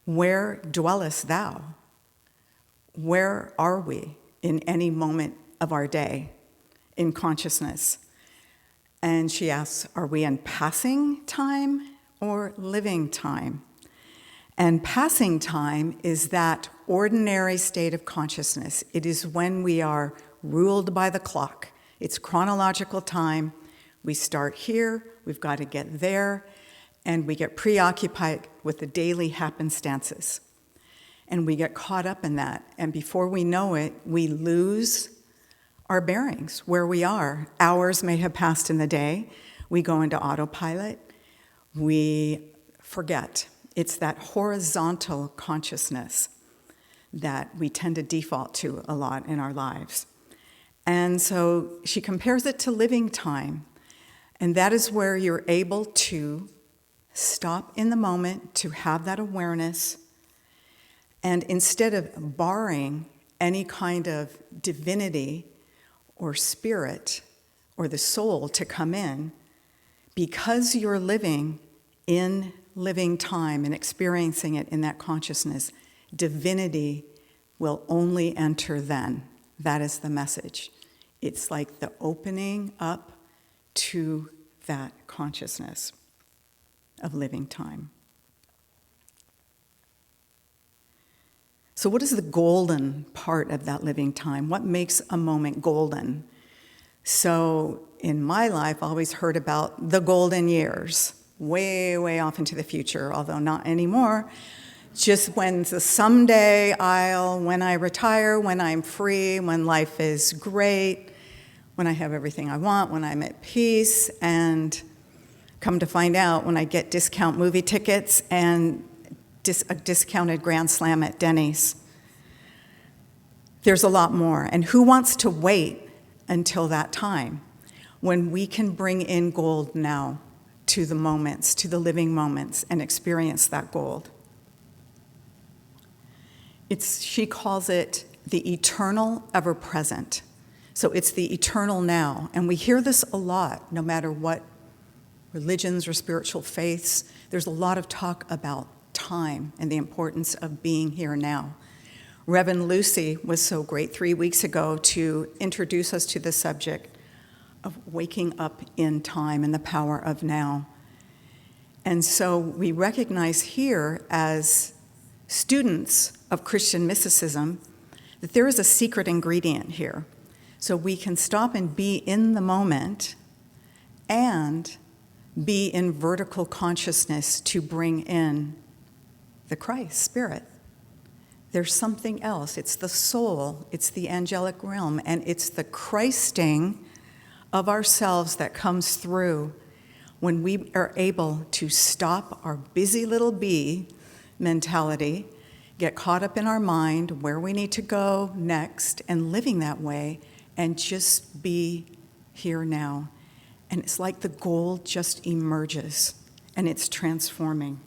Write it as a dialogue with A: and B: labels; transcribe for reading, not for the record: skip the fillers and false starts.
A: where dwellest thou? Where are we in any moment of our day in consciousness? And she asks, are we in passing time or living time? And passing time is that ordinary state of consciousness. It is when we are ruled by the clock. It's chronological time. We start here, we've got to get there, and we get preoccupied with the daily happenstances. And we get caught up in that. And before we know it, we lose our bearings, where we are. Hours may have passed in the day. We go into autopilot. We forget. It's that horizontal consciousness that we tend to default to a lot in our lives. And so she compares it to living time. And that is where you're able to stop in the moment, to have that awareness. And instead of barring any kind of divinity or spirit or the soul to come in, because you're living in living time and experiencing it in that consciousness, divinity will only enter then. That is the message. It's like the opening up to that consciousness of living time. So what is the golden part of that living time? What makes a moment golden? So in my life, I always heard about the golden years, way, way off into the future, although not anymore. Just when the someday when I retire, when I'm free, when life is great, when I have everything I want, when I'm at peace, and come to find out when I get discount movie tickets and a discounted Grand Slam at Denny's. There's a lot more. And who wants to wait until that time when we can bring in gold now to the moments, to the living moments, and experience that gold? She calls it the eternal ever-present. So it's the eternal now. And we hear this a lot, no matter what religions or spiritual faiths. There's a lot of talk about time and the importance of being here now. Reverend Lucy was so great 3 weeks ago to introduce us to the subject of waking up in time and the power of now. And so we recognize here as students of Christian mysticism that there is a secret ingredient here. So we can stop and be in the moment and be in vertical consciousness to bring in the Christ spirit. There's something else. It's the soul, it's the angelic realm, and it's the Christing of ourselves that comes through when we are able to stop our busy little bee mentality, get caught up in our mind, where we need to go next, and living that way, and just be here now. And it's like the gold just emerges, and it's transforming.